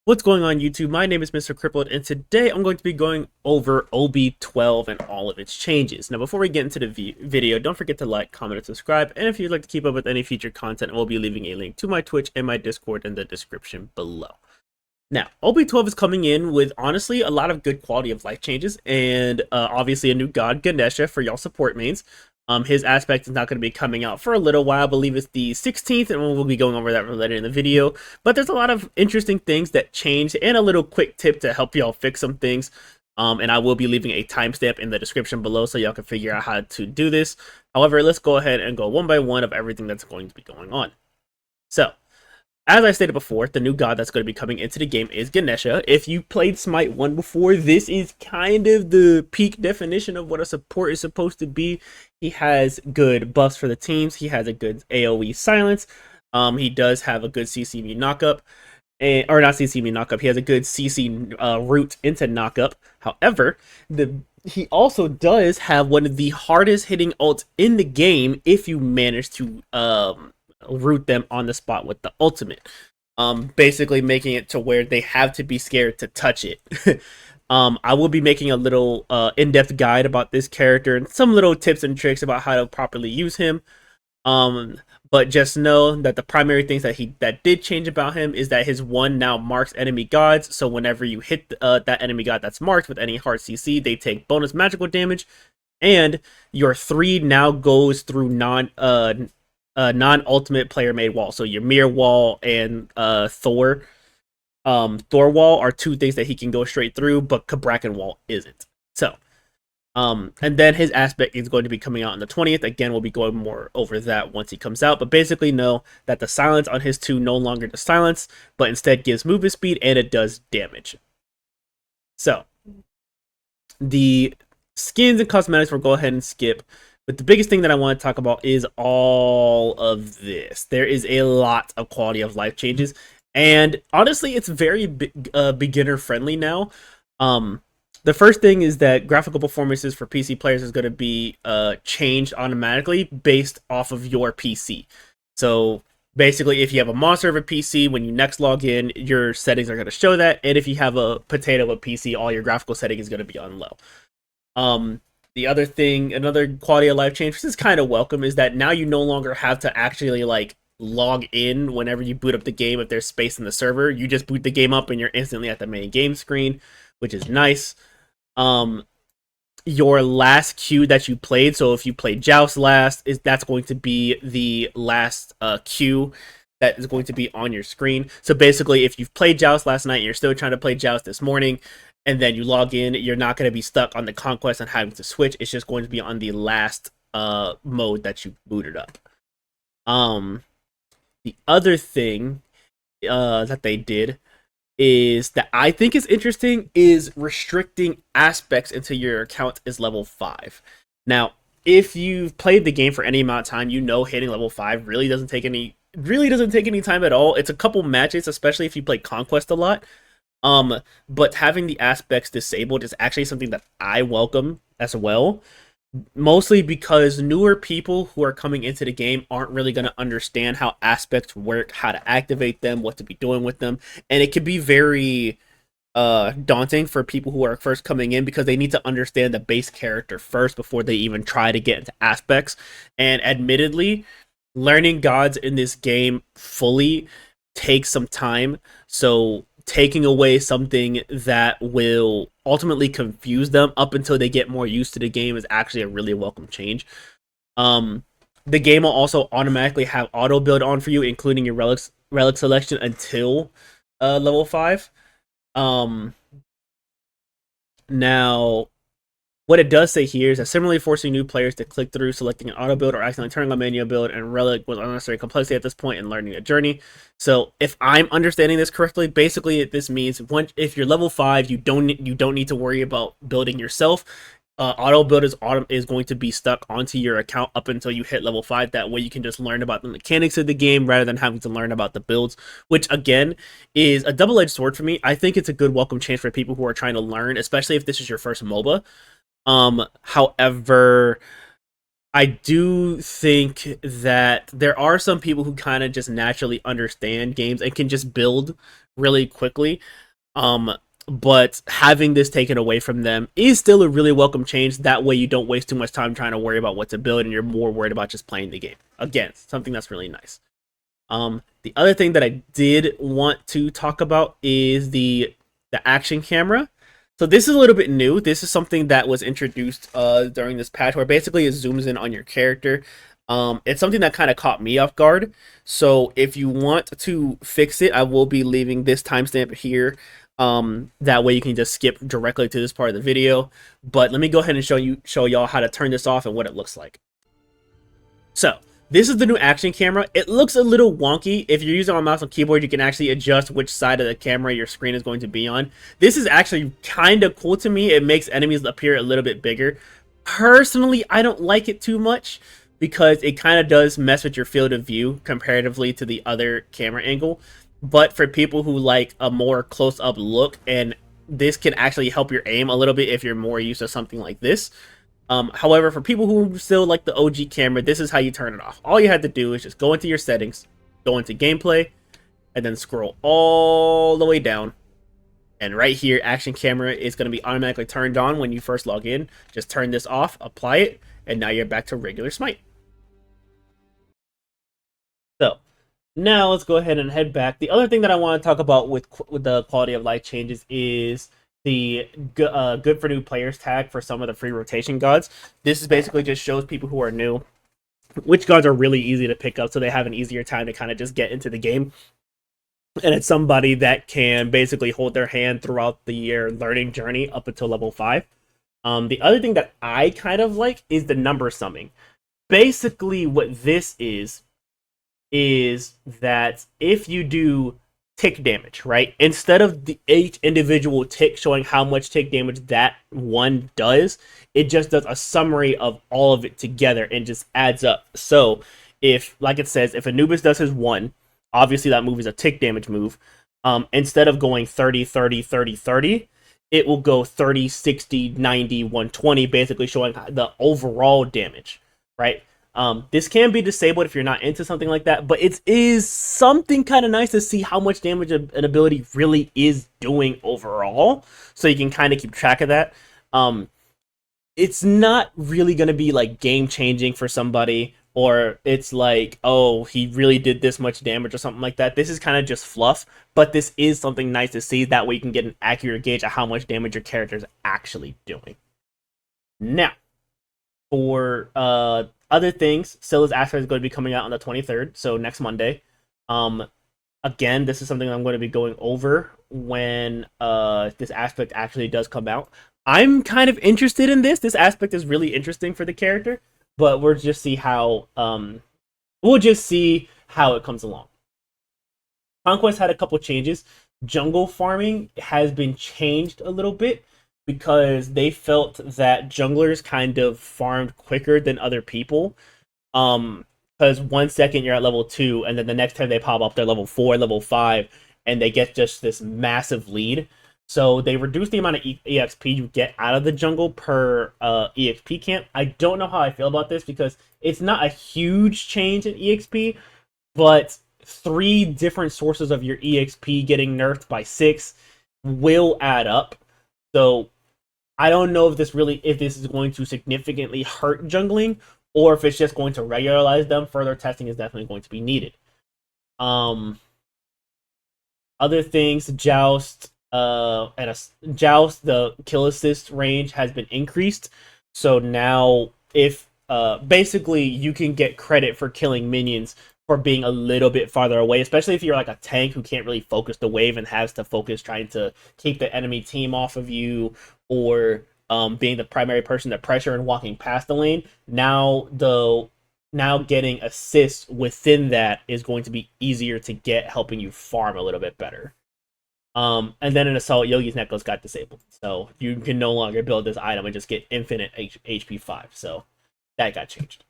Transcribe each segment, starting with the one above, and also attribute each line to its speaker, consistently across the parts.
Speaker 1: What's going on YouTube? My name is Mr. Crippled, and today I'm going to be going over OB12 and all of its changes. Now, before we get into the video, don't forget to like, comment, and subscribe. And if you'd like to keep up with any future content, we'll be leaving a link to my Twitch and my Discord in the description below. Now, OB12 is coming in with, honestly, a lot of good quality of life changes, and obviously a new god, Ganesha, for y'all support mains. His aspect is not going to be coming out for a little while. I believe it's the 16th, and we'll be going over that later in the video. But there's a lot of interesting things that changed, and a little quick tip to help y'all fix some things. And I will be leaving a timestamp in the description below so y'all can figure out how to do this. However, let's go ahead and go one by one of everything that's going to be going on. So, as I stated before, the new god that's going to be coming into the game is Ganesha. If you played Smite 1 before, this is kind of the peak definition of what a support is supposed to be. He has good buffs for the teams. He has a good AoE silence. He does have a good CCV knockup. Or not CCV knockup. He has a good CC route into knockup. However, he also does have one of the hardest hitting ults in the game if you manage to root them on the spot with the ultimate, basically making it to where they have to be scared to touch it. I will be making a little in-depth guide about this character and some little tips and tricks about how to properly use him. But just know that the primary things that did change about him is that his 1 now marks enemy gods. So whenever you hit that enemy god that's marked with any hard CC, they take bonus magical damage, and your 3 now goes through non-ultimate player-made wall. So your mirror wall and Thor wall are 2 things that he can go straight through, but Cabrakan wall isn't. So, and then his aspect is going to be coming out on the 20th. Again, we'll be going more over that once he comes out. But basically know that the silence on his 2 no longer does silence, but instead gives movement speed, and it does damage. So, the skins and cosmetics we'll go ahead and skip. But the biggest thing that I want to talk about is all of this. There is a lot of quality of life changes, and honestly, it's very beginner friendly now. The first thing is that graphical performances for PC players is going to be changed automatically based off of your PC. So basically, if you have a monster of a PC, when you next log in, your settings are going to show that, and if you have a potato of a PC, all your graphical setting is going to be on low. The other thing, another quality of life change, which is kind of welcome, is that now you no longer have to actually log in whenever you boot up the game if there's space in the server. You just boot the game up and you're instantly at the main game screen, which is nice. Your last queue that you played, so if you played Joust last, that's going to be the last queue that is going to be on your screen. So basically, if you've played Joust last night and you're still trying to play Joust this morning, and then you log in, you're not going to be stuck on the conquest and having to switch. It's just going to be on the last mode that you booted up. The other thing that they did is that I think is interesting is restricting aspects until your account is level 5. Now, if you've played the game for any amount of time, you know hitting level 5 really doesn't take any time at all. It's a couple matches, especially if you play Conquest a lot. But having the aspects disabled is actually something that I welcome as well. Mostly because newer people who are coming into the game aren't really going to understand how aspects work, how to activate them, what to be doing with them. And it can be very daunting for people who are first coming in because they need to understand the base character first before they even try to get into aspects. And admittedly, learning gods in this game fully takes some time. So taking away something that will ultimately confuse them up until they get more used to the game is actually a really welcome change. The game will also automatically have auto build on for you, including your relic selection until level 5. Now, what it does say here is that similarly forcing new players to click through selecting an auto build or accidentally turning on manual build and relic with unnecessary complexity at this point in learning the journey. So if I'm understanding this correctly, basically this means if you're level 5, you don't need to worry about building yourself. Auto build is going to be stuck onto your account up until you hit level 5. That way you can just learn about the mechanics of the game rather than having to learn about the builds, which again is a double-edged sword for me. I think it's a good welcome change for people who are trying to learn, especially if this is your first MOBA. However, I do think that there are some people who kind of just naturally understand games and can just build really quickly. Um, but having this taken away from them is still a really welcome change. That way, you don't waste too much time trying to worry about what to build, and you're more worried about just playing the game. Again, something that's really nice. The other thing that I did want to talk about is the action camera. So this is a little bit new. This is something that was introduced during this patch, where basically it zooms in on your character. It's something that kind of caught me off guard. So if you want to fix it, I will be leaving this timestamp here. That way you can just skip directly to this part of the video. But let me go ahead and show y'all how to turn this off and what it looks like. So this is the new action camera. It looks a little wonky. If you're using a mouse and keyboard, you can actually adjust which side of the camera your screen is going to be on. This is actually kind of cool to me. It makes enemies appear a little bit bigger. Personally, I don't like it too much because it kind of does mess with your field of view comparatively to the other camera angle. But for people who like a more close-up look, and this can actually help your aim a little bit if you're more used to something like this. However, for people who still like the OG camera, this is how you turn it off. All you had to do is just go into your settings, go into gameplay, and then scroll all the way down. And right here, action camera is going to be automatically turned on when you first log in. Just turn this off, apply it, and now you're back to regular Smite. So now let's go ahead and head back. The other thing that I want to talk about with the quality of life changes is the good for new players tag for some of the free rotation gods. This is basically just shows people who are new which gods are really easy to pick up, so they have an easier time to kind of just get into the game. And it's somebody that can basically hold their hand throughout the year learning journey up until level 5. The other thing that I kind of like is the number summing. Basically what this is that if you do tick damage, right? Instead of the 8 individual ticks showing how much tick damage that one does, it just does a summary of all of it together and just adds up. So if, like it says, if Anubis does his 1, obviously that move is a tick damage move. Instead of going 30, 30, 30, 30, it will go 30, 60, 90, 120, basically showing the overall damage, right? This can be disabled if you're not into something like that, but it is something kind of nice to see how much damage an ability really is doing overall, so you can kind of keep track of that. It's not really going to be like game changing for somebody, or it's like, oh, he really did this much damage or something like that. This is kind of just fluff, but this is something nice to see. That way you can get an accurate gauge of how much damage your character is actually doing. Now, for other things, Scylla's Aspect is going to be coming out on the 23rd, so next Monday. Again, this is something I'm going to be going over when this aspect actually does come out. I'm kind of interested in this. This aspect is really interesting for the character, but we'll just see how it comes along. Conquest had a couple changes. Jungle farming has been changed a little bit because they felt that junglers kind of farmed quicker than other people. Because 1 second you're at level 2, and then the next time they pop up, they're level 4, level 5, and they get just this massive lead. So they reduced the amount of EXP you get out of the jungle per EXP camp. I don't know how I feel about this because it's not a huge change in EXP, but 3 different sources of your EXP getting nerfed by 6 will add up. So I don't know if this is going to significantly hurt jungling, or if it's just going to regularize them. Further testing is definitely going to be needed. Other things, Joust, Joust, the kill assist range has been increased. So now, if basically you can get credit for killing minions for being a little bit farther away, especially if you're like a tank who can't really focus the wave and has to focus trying to keep the enemy team off of you, or being the primary person to pressure and walking past the lane. Now getting assists within that is going to be easier to get, helping you farm a little bit better. And then an Assault Yogi's Necklace got disabled, so you can no longer build this item and just get infinite HP 5. So that got changed.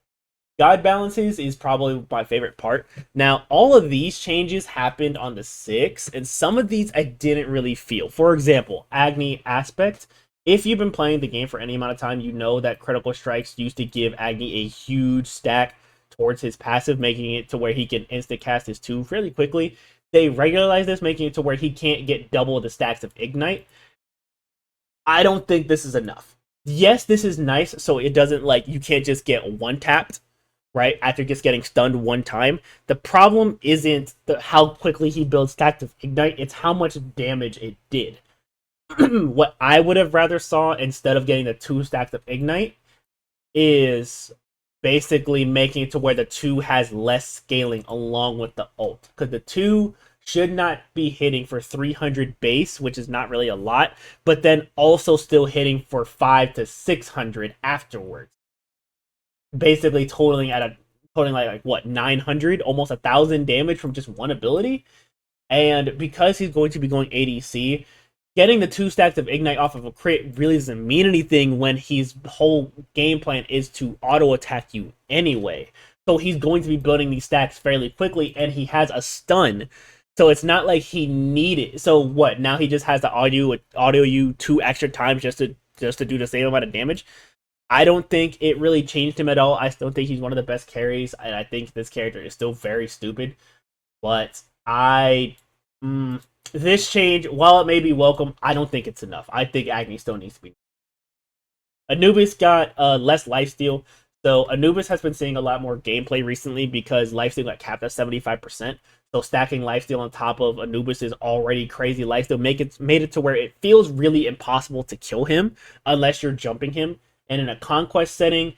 Speaker 1: God balances is probably my favorite part. Now, all of these changes happened on the 6th, and some of these I didn't really feel. For example, Agni Aspect If you've been playing the game for any amount of time, you know that critical strikes used to give Agni a huge stack towards his passive, making it to where he can instant cast his 2 fairly quickly. They regularized this, making it to where he can't get double the stacks of Ignite. I don't think this is enough. Yes, this is nice, so it doesn't, like, you can't just get one tapped, right, after just getting stunned one time. The problem isn't how quickly he builds stacks of Ignite, it's how much damage it did. What I would have rather saw instead of getting the 2 stacks of Ignite is basically making it to where the 2 has less scaling along with the ult. Because the 2 should not be hitting for 300 base, which is not really a lot, but then also still hitting for 500 to 600 afterwards. Basically totaling like what, 900, almost 1,000 damage from just one ability. And because he's going to be going ADC, getting the 2 stacks of Ignite off of a crit really doesn't mean anything when his whole game plan is to auto attack you anyway. So he's going to be building these stacks fairly quickly, and he has a stun. So it's not like he needed. So what? Now he just has to audio you 2 extra times just to do the same amount of damage. I don't think it really changed him at all. I still think he's one of the best carries, and I think this character is still very stupid. But this change, while it may be welcome, I don't think it's enough. I think Agni still needs to be. Anubis got less lifesteal. So Anubis has been seeing a lot more gameplay recently because lifesteal got capped at 75%. So stacking lifesteal on top of Anubis is already crazy lifesteal. Made it to where it feels really impossible to kill him unless you're jumping him. And in a conquest setting,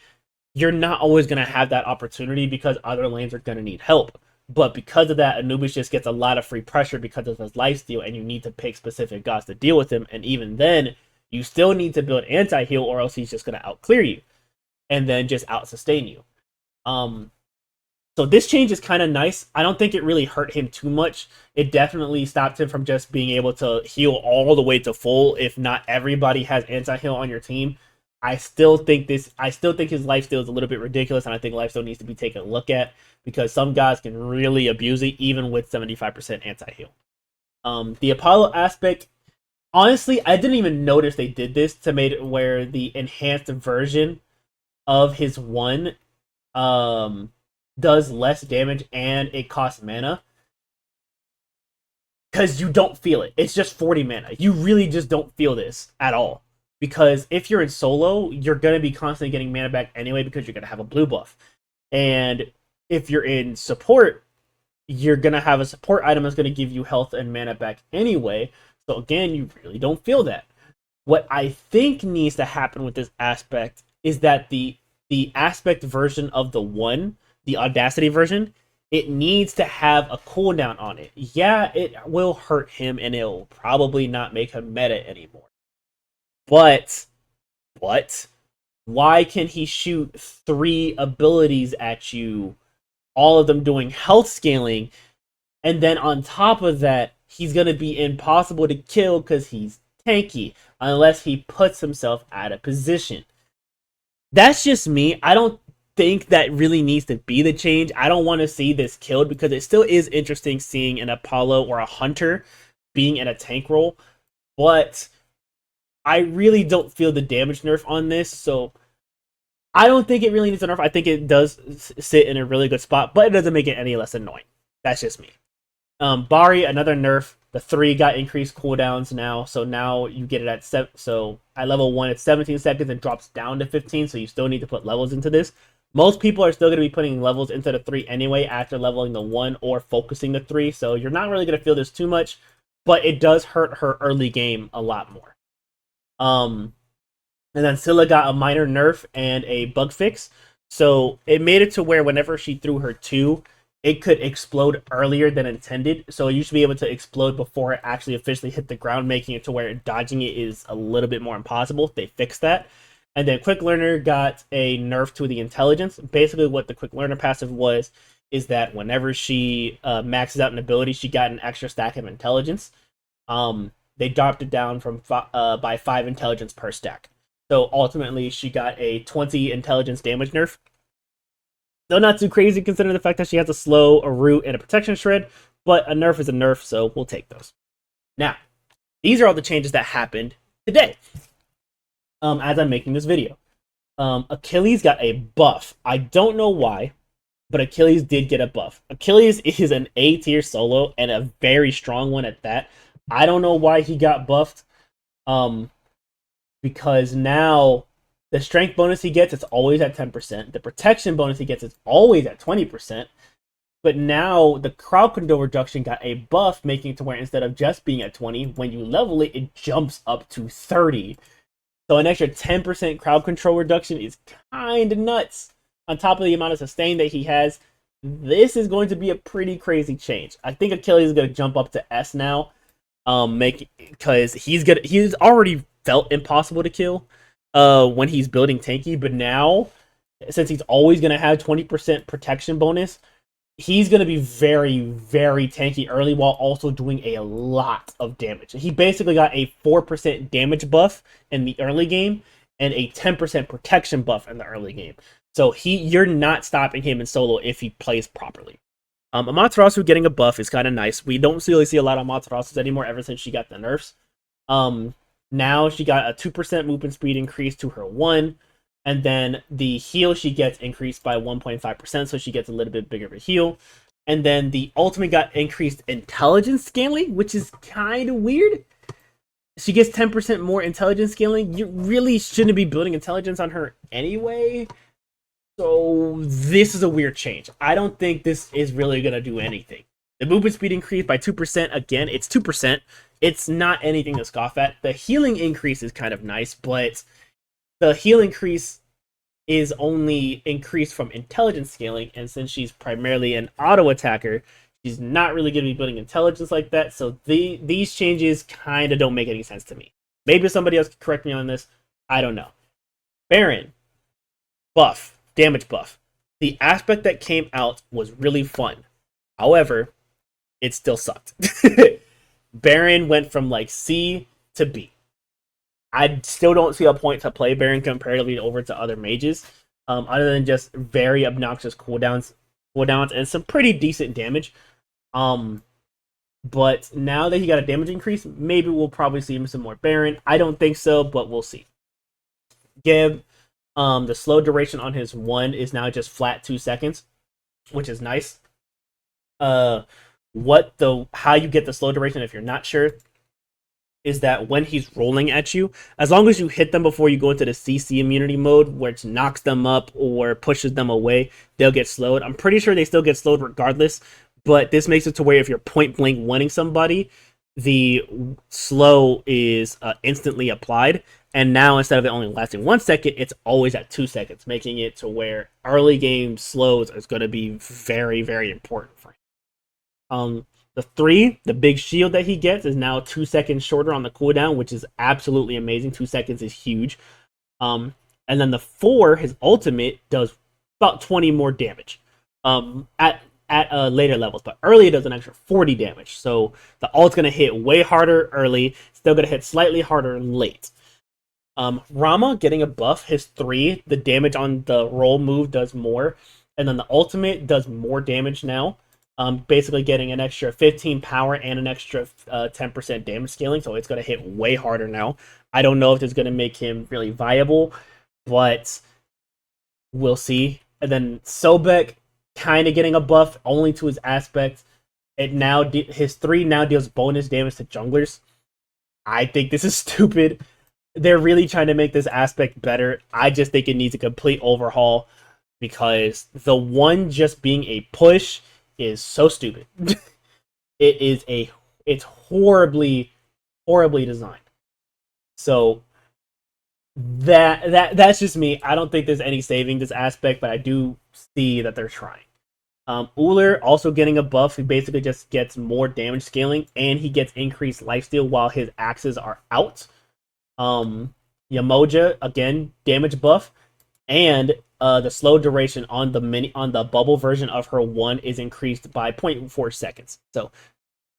Speaker 1: you're not always going to have that opportunity because other lanes are going to need help. But because of that, Anubis just gets a lot of free pressure because of his lifesteal, and you need to pick specific gods to deal with him. And even then, you still need to build anti-heal, or else he's just going to out-clear you and then just out-sustain you. So this change is kind of nice. I don't think it really hurt him too much. It definitely stopped him from just being able to heal all the way to full if not everybody has anti-heal on your team. I still think his lifesteal is a little bit ridiculous, and I think lifesteal needs to be taken a look at because some guys can really abuse it even with 75% anti-heal. The Apollo aspect, honestly, I didn't even notice they did this to make it where the enhanced version of his 1 does less damage and it costs mana. Because you don't feel it. It's just 40 mana. You really just don't feel this at all. Because if you're in solo, you're going to be constantly getting mana back anyway because you're going to have a blue buff. And if you're in support, you're going to have a support item that's going to give you health and mana back anyway. So again, you really don't feel that. What I think needs to happen with this aspect is that the aspect version of the 1, the Audacity version, it needs to have a cooldown on it. Yeah, it will hurt him and it'll probably not make him meta anymore. But why can he shoot 3 abilities at you, all of them doing health scaling, and then on top of that, he's going to be impossible to kill because he's tanky, unless he puts himself out of position. That's just me. I don't think that really needs to be the change. I don't want to see this killed because it still is interesting seeing an Apollo or a Hunter being in a tank role, but I really don't feel the damage nerf on this, so I don't think it really needs a nerf. I think it does sit in a really good spot, but it doesn't make it any less annoying. That's just me. Bari, another nerf. The 3 got increased cooldowns now, so now you get it at 7. So at level 1, it's 17 seconds and drops down to 15, so you still need to put levels into this. Most people are still going to be putting levels into the 3 anyway after leveling the 1 or focusing the 3, so you're not really going to feel this too much, but it does hurt her early game a lot more. And then Scylla got a minor nerf and a bug fix. So it made it to where whenever she threw her 2, it could explode earlier than intended. So it used to be able to explode before it actually officially hit the ground, making it to where dodging it is a little bit more impossible. They fixed that. And then Quick Learner got a nerf to the intelligence. Basically what the Quick Learner passive was is that whenever she maxes out an ability, she got an extra stack of intelligence. They dropped it down from by 5 intelligence per stack. So ultimately, she got a 20 intelligence damage nerf. Though not too crazy considering the fact that she has a slow, a root, and a protection shred, but a nerf is a nerf, so we'll take those. Now, these are all the changes that happened today. as I'm making this video. Achilles got a buff. I don't know why, but Achilles did get a buff. Achilles is an A tier solo and a very strong one at that. I don't know why he got buffed. Because now the strength bonus he gets, it's always at 10%. The protection bonus he gets is always at 20%. But now the crowd control reduction got a buff, making it to where instead of just being at 20, when you level it, it jumps up to 30. So an extra 10% crowd control reduction is kind of nuts. On top of the amount of sustain that he has, this is going to be a pretty crazy change. I think Achilles is going to jump up to S now, because he's already felt impossible to kill when he's building tanky, but now since he's always going to have 20% protection bonus, he's going to be very, very tanky early while also doing a lot of damage. He basically got a 4% damage buff in the early game and a 10% protection buff in the early game. So you're not stopping him in solo if he plays properly. Amaterasu getting a buff is kind of nice. We don't really see a lot of Amaterasus anymore ever since she got the nerfs. Now she got a 2% movement speed increase to her 1. And then the heal she gets increased by 1.5%, so she gets a little bit bigger of a heal. And then the ultimate got increased intelligence scaling, which is kind of weird. She gets 10% more intelligence scaling. You really shouldn't be building intelligence on her anyway. So this is a weird change. I don't think this is really going to do anything. The movement speed increased by 2%. Again, it's 2%. It's not anything to scoff at. The healing increase is kind of nice, but the heal increase is only increased from intelligence scaling, and since she's primarily an auto attacker, she's not really going to be building intelligence like that, so these changes kind of don't make any sense to me. Maybe somebody else can correct me on this. I don't know. Baron. Buff. Damage buff. The aspect that came out was really fun. However, it still sucked. Baron went from like C to B. I still don't see a point to play Baron comparatively over to other mages, other than just very obnoxious cooldowns, and some pretty decent damage. But now that he got a damage increase, maybe we'll probably see him some more Baron. I don't think so, but we'll see. Gib, the slow duration on his 1 is now just flat 2 seconds, which is nice. How you get the slow duration, if you're not sure, is that when he's rolling at you, as long as you hit them before you go into the CC immunity mode, which knocks them up or pushes them away, they'll get slowed. I'm pretty sure they still get slowed regardless, but this makes it to where if you're point blank winning somebody, the slow is instantly applied. And now instead of it only lasting 1 second, it's always at 2 seconds, making it to where early game slows is going to be very, very important for him. The 3, the big shield that he gets, is now 2 seconds shorter on the cooldown, which is absolutely amazing. 2 seconds is huge. And then the 4, his ultimate, does about 20 more damage at later levels. But early, it does an extra 40 damage. So the ult's going to hit way harder early, still going to hit slightly harder late. Rama getting a buff, his 3, the damage on the roll move does more. And then the ultimate does more damage now. Basically getting an extra 15 power and an extra 10% damage scaling, so it's going to hit way harder now. I don't know if it's going to make him really viable, but we'll see. And then Sobek kind of getting a buff only to his aspect. His 3 now deals bonus damage to junglers. I think this is stupid. They're really trying to make this aspect better. I just think it needs a complete overhaul because the 1 just being a push is so stupid. It's horribly designed. So that's just me. I don't think there's any saving this aspect, but I do see that they're trying. Uller also getting a buff. He basically just gets more damage scaling, and he gets increased lifesteal while his axes are out. Yamoja, again, damage buff, and the slow duration on the bubble version of her 1 is increased by 0.4 seconds. So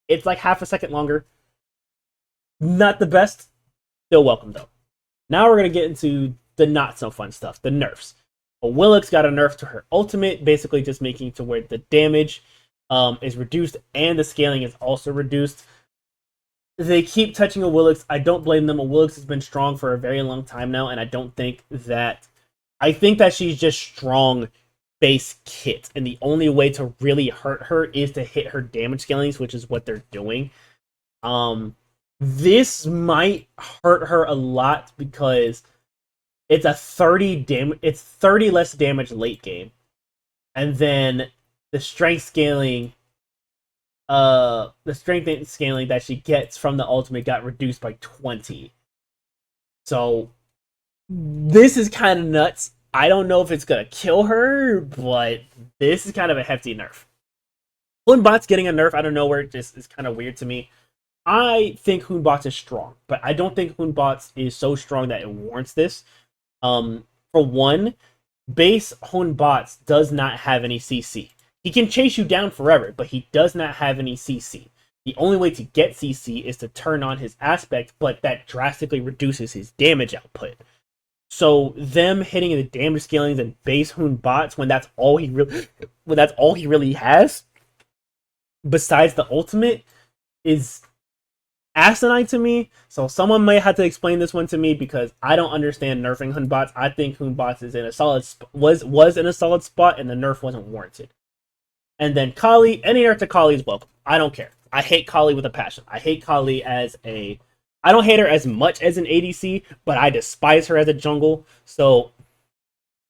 Speaker 1: it's like half a second longer. Not the best. Still welcome though. Now we're going to get into the not so fun stuff, the nerfs. Willox got a nerf to her ultimate, basically just making it to where the damage is reduced and the scaling is also reduced. they keep touching a Willix. I don't blame them. A Willix has been strong for a very long time now, and I think that she's just strong base kit, and the only way to really hurt her is to hit her damage scalings, which is what they're doing. This might hurt her a lot because it's a 30 less damage late game, and then the strength scaling that she gets from the ultimate got reduced by 20. So this is kind of nuts. I don't know if it's gonna kill her, but this is kind of a hefty nerf. Hoonbot's getting a nerf out of nowhere just is kind of weird to me. I think Hoonbots is strong, but I don't think Hoonbots is so strong that it warrants this. For one, base Hoonbots does not have any CC. He can chase you down forever, but he does not have any CC. The only way to get CC is to turn on his aspect, but that drastically reduces his damage output. So them hitting the damage scalings and base Hoonbots when that's all he really has, besides the ultimate, is asinine to me. So someone may have to explain this one to me because I don't understand nerfing Hoonbots. I think Hoonbots is in a solid was in a solid spot, and the nerf wasn't warranted. And then Kali, any nerf to Kali is welcome. I don't care. I hate Kali with a passion. I hate Kali I don't hate her as much as an ADC, but I despise her as a jungle. So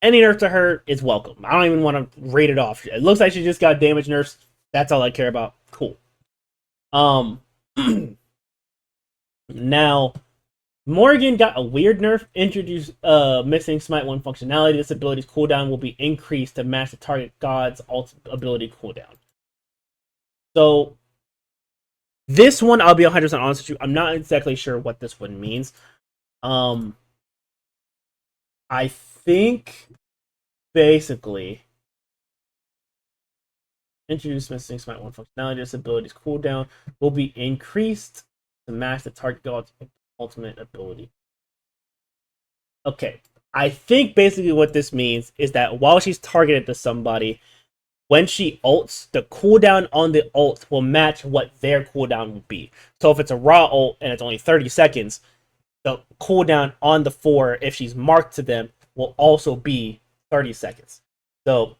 Speaker 1: any nerf to her is welcome. I don't even want to rate it off. It looks like she just got damage nerfs. That's all I care about. Cool. Now, Morgan got a weird nerf. Introduced missing Smite 1 functionality. This ability's cooldown will be increased to match the target god's ability cooldown. So this one, I'll be 100% honest with you, I'm not exactly sure what this one means. I think basically introduce missing Smite 1 functionality. This ability's cooldown will be increased to match the target god's ultimate ability. Okay, I think basically what this means is that while she's targeted to somebody, when she ults, the cooldown on the ult will match what their cooldown will be. So if it's a raw ult and it's only 30 seconds, the cooldown on the 4, if she's marked to them, will also be 30 seconds. So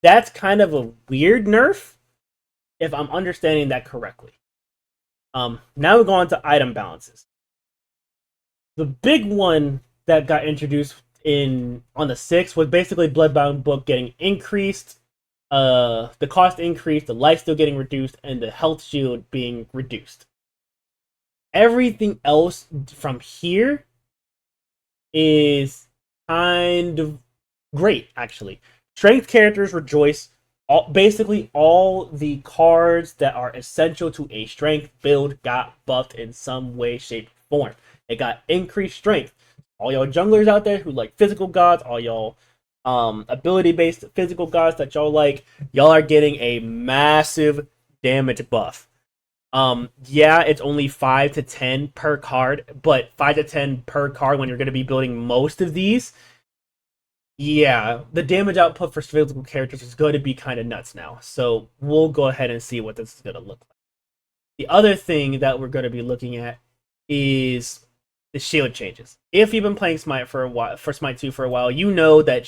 Speaker 1: that's kind of a weird nerf, if I'm understanding that correctly. Now we go on to item balances. The big one that got introduced on the 6th was basically Bloodbound Book getting increased, the cost increased, the life steal getting reduced, and the health shield being reduced. Everything else from here is kind of great, actually. Strength characters rejoice. Basically, all the cards that are essential to a strength build got buffed in some way, shape, or form. It got increased strength. All y'all junglers out there who like physical gods, all y'all ability-based physical gods that y'all like, y'all are getting a massive damage buff. Yeah, it's only 5 to 10 per card, but 5 to 10 per card when you're going to be building most of these. Yeah, the damage output for physical characters is going to be kind of nuts now. So we'll go ahead and see what this is going to look like. The other thing that we're going to be looking at is the shield changes. If you've been playing Smite for a while, for Smite 2 for a while, you know that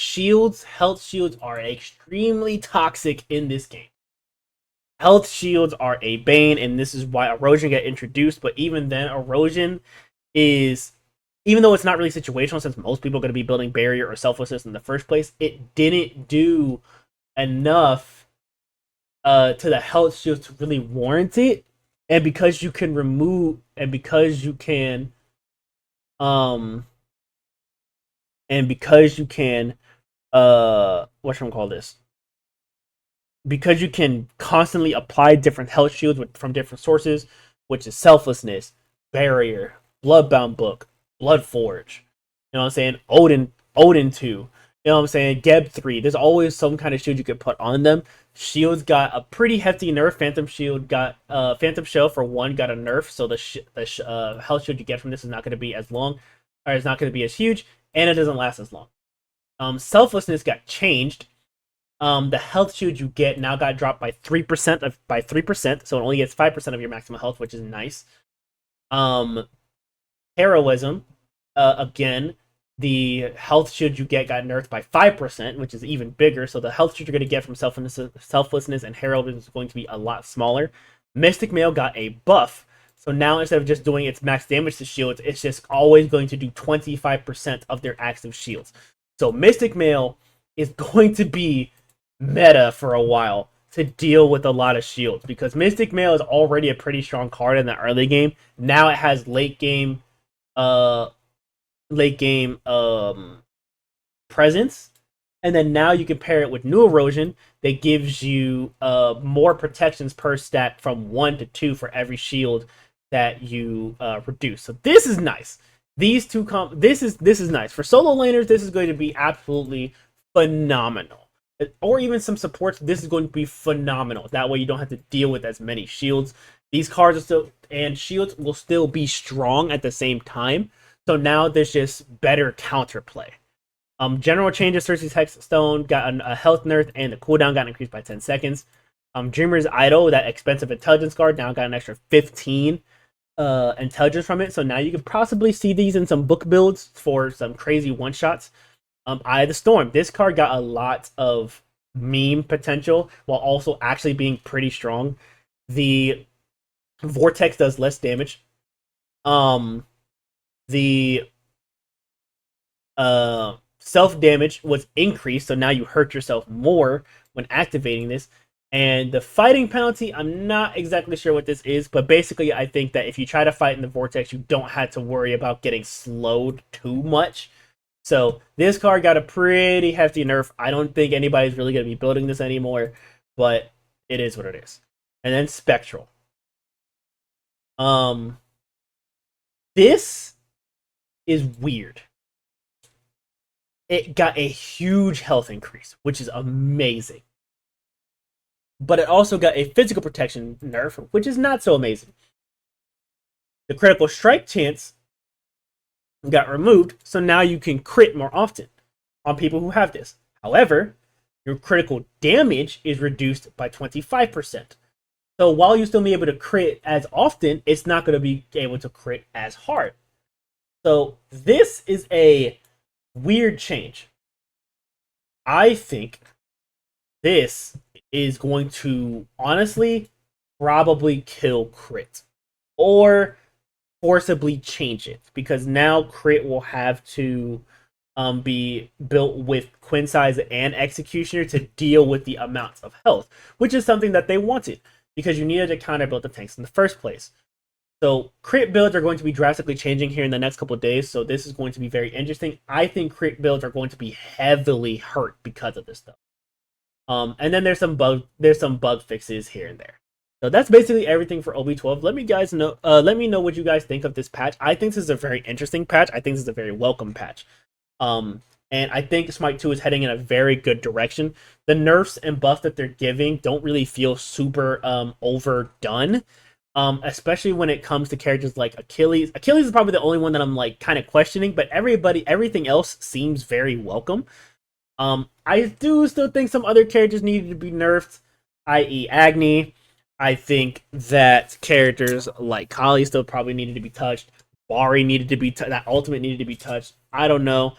Speaker 1: health shields are extremely toxic in this game. Health shields are a bane, and this is why erosion got introduced. But even then, erosion is, even though it's not really situational, since most people are going to be building barrier or selflessness in the first place, it didn't do enough to the health shields to really warrant it. And because you can remove, and because you can, whatchamacall this? Because you can constantly apply different health shields from different sources, which is selflessness, barrier, bloodbound book, bloodforge. You know what I'm saying? Odin 2. You know what I'm saying? Geb 3. There's always some kind of shield you could put on them. Shields got a pretty hefty nerf. Phantom Shield got Phantom Shell for 1 got a nerf, so the health shield you get from this is not going to be as long, or it's not going to be as huge, and it doesn't last as long. Selflessness got changed. The health shield you get now got dropped by 3%, so it only gets 5% of your maximum health, which is nice. Um, Heroism, again, the health shield you get got nerfed by 5%, which is even bigger. So the health shield you're going to get from selflessness and heroism is going to be a lot smaller. Mystic Mail got a buff. So now instead of just doing its max damage to shields, it's just always going to do 25% of their active shields. So Mystic Mail is going to be meta for a while to deal with a lot of shields, because Mystic Mail is already a pretty strong card in the early game. Now it has late game late game presence, and then now you can pair it with New Erosion that gives you more protections per stack from 1 to 2 for every shield that you reduce. So this is nice. These two this is nice for solo laners. This is going to be absolutely phenomenal. Or even some supports, this is going to be phenomenal. That way you don't have to deal with as many shields. These cards are still, and shields will still be strong at the same time. So now there's just better counterplay. General Changes, Cersei's Hexstone got a health nerf, and the cooldown got increased by 10 seconds. Dreamer's Idol, that expensive intelligence card, now got an extra 15 intelligence from it. So now you can possibly see these in some book builds for some crazy one-shots. Eye of the Storm. This card got a lot of meme potential while also actually being pretty strong. The Vortex does less damage. The self damage was increased, so now you hurt yourself more when activating this. And the fighting penalty, I'm not exactly sure what this is, but basically I think that if you try to fight in the Vortex, you don't have to worry about getting slowed too much. So this card got a pretty hefty nerf. I don't think anybody's really going to be building this anymore, but it is what it is. And then Spectral. This is weird. It got a huge health increase, which is amazing. But it also got a physical protection nerf, which is not so amazing. The critical strike chance got removed, so now you can crit more often on people who have this. However, your critical damage is reduced by 25%. So while you still be able to crit as often, it's not going to be able to crit as hard. So this is a weird change. I think this is going to honestly probably kill crit or forcibly change it, because now crit will have to be built with Quinsize and Executioner to deal with the amounts of health, which is something that they wanted because you needed to counter build the tanks in the first place. So crit builds are going to be drastically changing here in the next couple of days, so this is going to be very interesting. I think crit builds are going to be heavily hurt because of this stuff. And then there's some bug fixes here and there. So that's basically everything for OB12. Let me know what you guys think of this patch. I think this is a very interesting patch. I think this is a very welcome patch. And I think Smite 2 is heading in a very good direction. The nerfs and buffs that they're giving don't really feel super overdone. Especially when it comes to characters like Achilles. Achilles is probably the only one that I'm like kind of questioning, but everything else seems very welcome. I do still think some other characters needed to be nerfed, i.e. Agni. I think that characters like Kali still probably needed to be touched. Bari needed to be that ultimate needed to be touched. I don't know.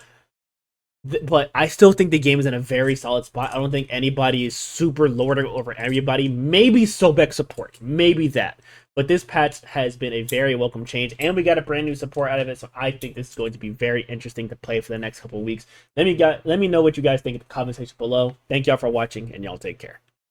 Speaker 1: But I still think the game is in a very solid spot. I don't think anybody is super lording over everybody. Maybe Sobek support. Maybe that. But this patch has been a very welcome change, and we got a brand new support out of it, so I think this is going to be very interesting to play for the next couple of weeks. Let me know what you guys think in the comment section below. Thank y'all for watching, and y'all take care.